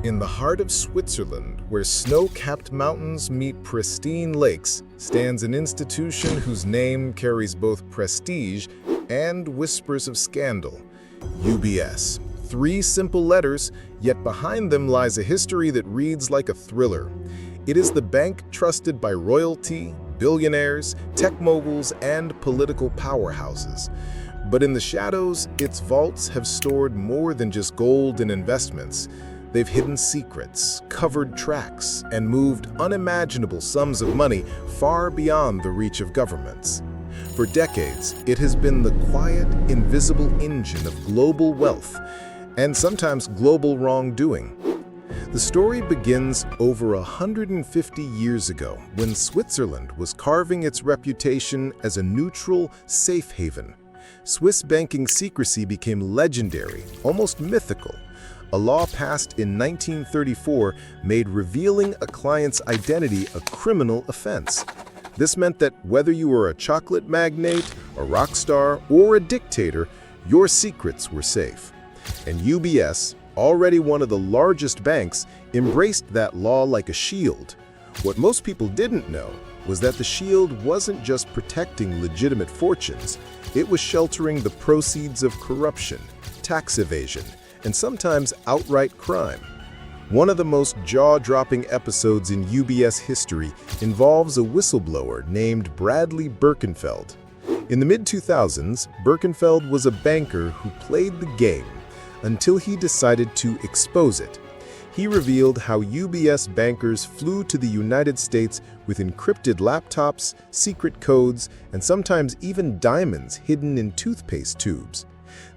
In the heart of Switzerland, where snow-capped mountains meet pristine lakes, stands an institution whose name carries both prestige and whispers of scandal. UBS. 3 simple letters, yet behind them lies a history that reads like a thriller. It is the bank trusted by royalty, billionaires, tech moguls, and political powerhouses. But in the shadows, its vaults have stored more than just gold and investments. They've hidden secrets, covered tracks, and moved unimaginable sums of money far beyond the reach of governments. For decades, it has been the quiet, invisible engine of global wealth, and sometimes global wrongdoing. The story begins over 150 years ago, when Switzerland was carving its reputation as a neutral, safe haven. Swiss banking secrecy became legendary, almost mythical. A law passed in 1934 made revealing a client's identity a criminal offense. This meant that whether you were a chocolate magnate, a rock star, or a dictator, your secrets were safe. And UBS, already one of the largest banks, embraced that law like a shield. What most people didn't know was that the shield wasn't just protecting legitimate fortunes, it was sheltering the proceeds of corruption, tax evasion, and sometimes outright crime. One of the most jaw-dropping episodes in UBS history involves a whistleblower named Bradley Birkenfeld. In the mid-2000s, Birkenfeld was a banker who played the game until he decided to expose it. He revealed how UBS bankers flew to the United States with encrypted laptops, secret codes, and sometimes even diamonds hidden in toothpaste tubes.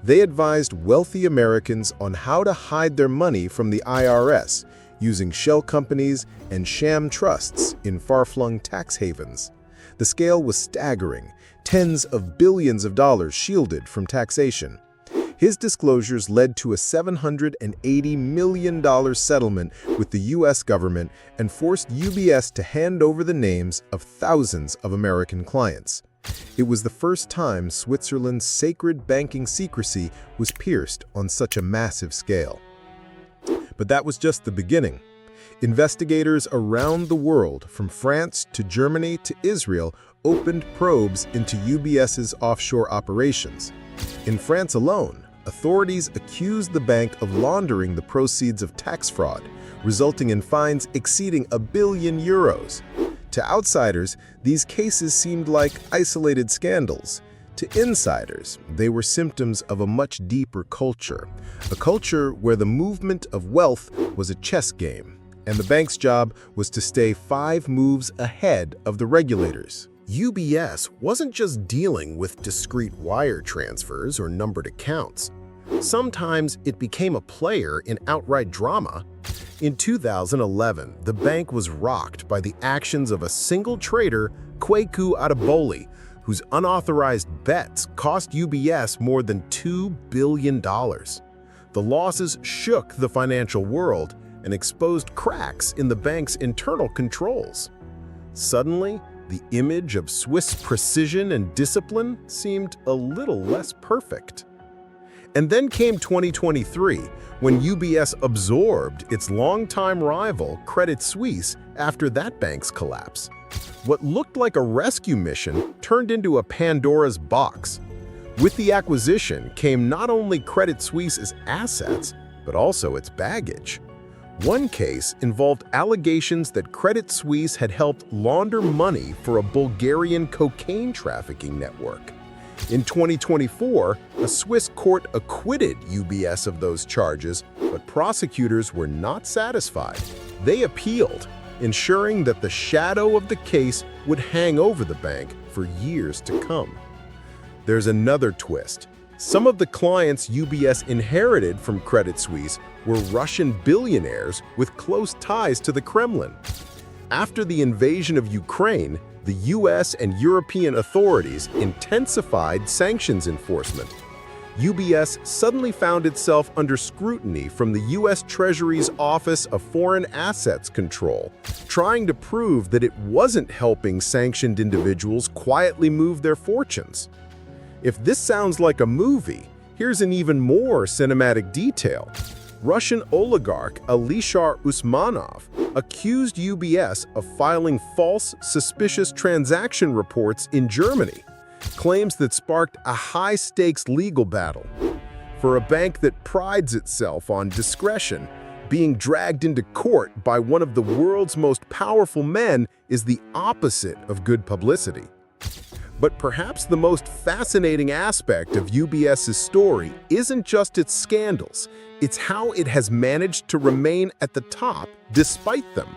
They advised wealthy Americans on how to hide their money from the IRS, using shell companies and sham trusts in far-flung tax havens. The scale was staggering, tens of billions of dollars shielded from taxation. His disclosures led to a $780 million settlement with the U.S. government and forced UBS to hand over the names of thousands of American clients. It was the first time Switzerland's sacred banking secrecy was pierced on such a massive scale. But that was just the beginning. Investigators around the world, from France to Germany to Israel, opened probes into UBS's offshore operations. In France alone, authorities accused the bank of laundering the proceeds of tax fraud, resulting in fines exceeding €1 billion. To outsiders, these cases seemed like isolated scandals. To insiders, they were symptoms of a much deeper culture, a culture where the movement of wealth was a chess game, and the bank's job was to stay 5 moves ahead of the regulators. UBS wasn't just dealing with discrete wire transfers or numbered accounts. Sometimes it became a player in outright drama. In 2011, the bank was rocked by the actions of a single trader, Kweku Adeboli, whose unauthorized bets cost UBS more than $2 billion. The losses shook the financial world and exposed cracks in the bank's internal controls. Suddenly, the image of Swiss precision and discipline seemed a little less perfect. And then came 2023, when UBS absorbed its longtime rival, Credit Suisse, after that bank's collapse. What looked like a rescue mission turned into a Pandora's box. With the acquisition came not only Credit Suisse's assets, but also its baggage. One case involved allegations that Credit Suisse had helped launder money for a Bulgarian cocaine trafficking network. In 2024, a Swiss court acquitted UBS of those charges, but prosecutors were not satisfied. They appealed, ensuring that the shadow of the case would hang over the bank for years to come. There's another twist. Some of the clients UBS inherited from Credit Suisse were Russian billionaires with close ties to the Kremlin. After the invasion of Ukraine, the US and European authorities intensified sanctions enforcement. UBS suddenly found itself under scrutiny from the US Treasury's Office of Foreign Assets Control, trying to prove that it wasn't helping sanctioned individuals quietly move their fortunes. If this sounds like a movie, here's an even more cinematic detail. Russian oligarch Alisher Usmanov accused UBS of filing false, suspicious transaction reports in Germany, claims that sparked a high-stakes legal battle. For a bank that prides itself on discretion, being dragged into court by one of the world's most powerful men is the opposite of good publicity. But perhaps the most fascinating aspect of UBS's story isn't just its scandals, it's how it has managed to remain at the top despite them.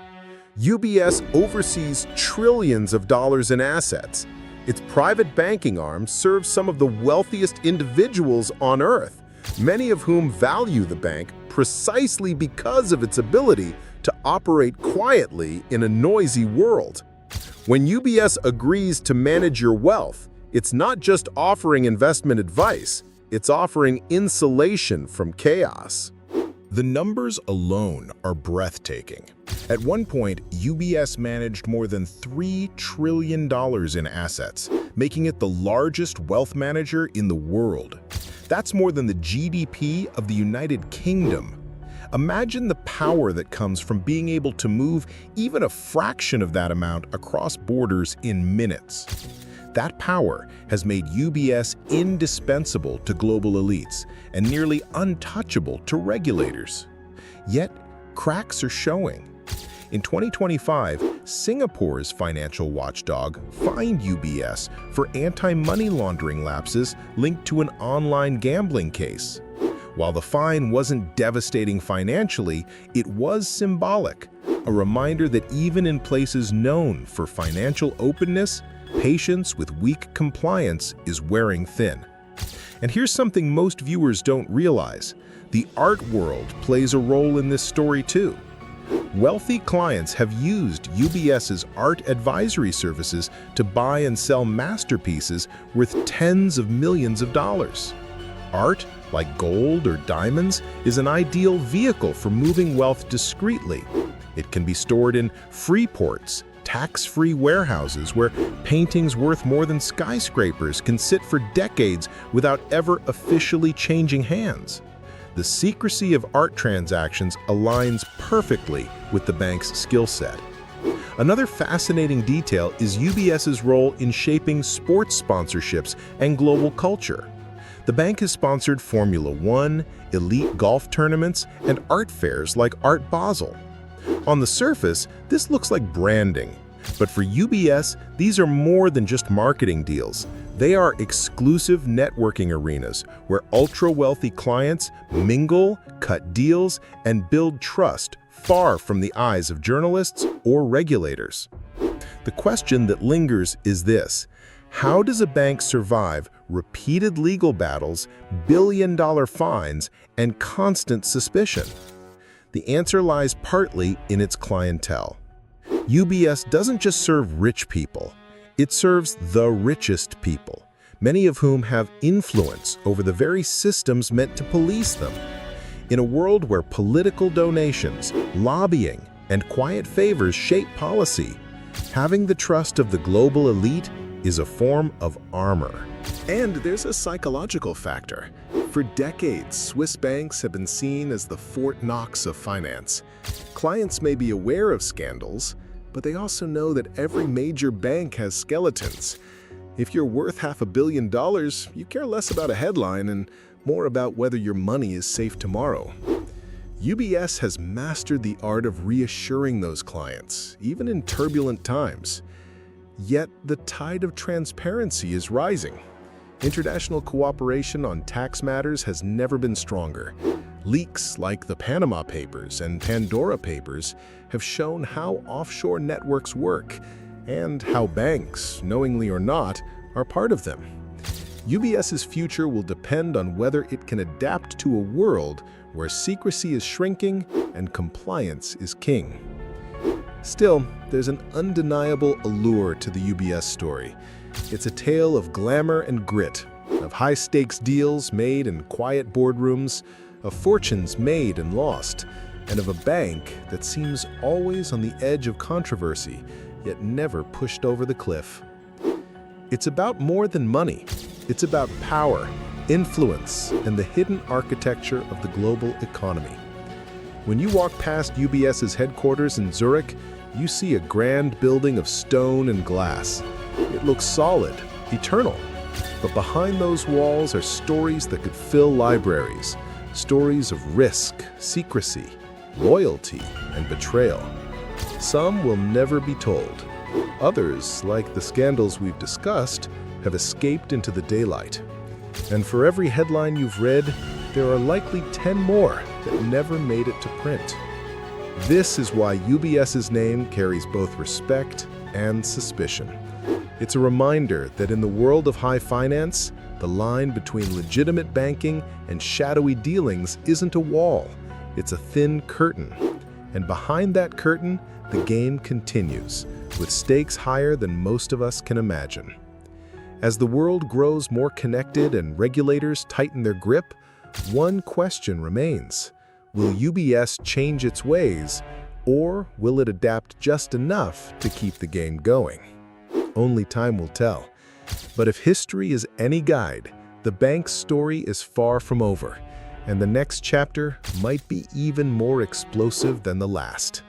UBS oversees trillions of dollars in assets. Its private banking arm serves some of the wealthiest individuals on earth, many of whom value the bank precisely because of its ability to operate quietly in a noisy world. When UBS agrees to manage your wealth, it's not just offering investment advice, it's offering insulation from chaos. The numbers alone are breathtaking. At one point, UBS managed more than $3 trillion in assets, making it the largest wealth manager in the world. That's more than the GDP of the United Kingdom. Imagine the power that comes from being able to move even a fraction of that amount across borders in minutes. That power has made UBS indispensable to global elites and nearly untouchable to regulators. Yet, cracks are showing. In 2025, Singapore's financial watchdog fined UBS for anti-money laundering lapses linked to an online gambling case. While the fine wasn't devastating financially, it was symbolic, a reminder that even in places known for financial openness, patience with weak compliance is wearing thin. And here's something most viewers don't realize. The art world plays a role in this story too. Wealthy clients have used UBS's art advisory services to buy and sell masterpieces worth tens of millions of dollars. Art, like gold or diamonds, is an ideal vehicle for moving wealth discreetly. It can be stored in free ports, tax-free warehouses where paintings worth more than skyscrapers can sit for decades without ever officially changing hands. The secrecy of art transactions aligns perfectly with the bank's skill set. Another fascinating detail is UBS's role in shaping sports sponsorships and global culture. The bank has sponsored Formula One, elite golf tournaments, and art fairs like Art Basel. On the surface, this looks like branding, but for UBS, these are more than just marketing deals. They are exclusive networking arenas where ultra-wealthy clients mingle, cut deals, and build trust far from the eyes of journalists or regulators. The question that lingers is this: how does a bank survive repeated legal battles, billion-dollar fines, and constant suspicion? The answer lies partly in its clientele. UBS doesn't just serve rich people, it serves the richest people, many of whom have influence over the very systems meant to police them. In a world where political donations, lobbying, and quiet favors shape policy, having the trust of the global elite is a form of armor. And there's a psychological factor. For decades, Swiss banks have been seen as the Fort Knox of finance. Clients may be aware of scandals, but they also know that every major bank has skeletons. If you're worth $500 million, you care less about a headline and more about whether your money is safe tomorrow. UBS has mastered the art of reassuring those clients, even in turbulent times. Yet the tide of transparency is rising. International cooperation on tax matters has never been stronger. Leaks like the Panama Papers and Pandora Papers have shown how offshore networks work and how banks, knowingly or not, are part of them. UBS's future will depend on whether it can adapt to a world where secrecy is shrinking and compliance is king. Still, there's an undeniable allure to the UBS story. It's a tale of glamour and grit, of high-stakes deals made in quiet boardrooms, of fortunes made and lost, and of a bank that seems always on the edge of controversy, yet never pushed over the cliff. It's about more than money. It's about power, influence, and the hidden architecture of the global economy. When you walk past UBS's headquarters in Zurich, you see a grand building of stone and glass. It looks solid, eternal. But behind those walls are stories that could fill libraries. Stories of risk, secrecy, loyalty, and betrayal. Some will never be told. Others, like the scandals we've discussed, have escaped into the daylight. And for every headline you've read, there are likely 10 more that never made it to print. This is why UBS's name carries both respect and suspicion. It's a reminder that in the world of high finance, the line between legitimate banking and shadowy dealings isn't a wall, it's a thin curtain. And behind that curtain, the game continues, with stakes higher than most of us can imagine. As the world grows more connected and regulators tighten their grip, one question remains. Will UBS change its ways, or will it adapt just enough to keep the game going? Only time will tell. But if history is any guide, the bank's story is far from over, and the next chapter might be even more explosive than the last.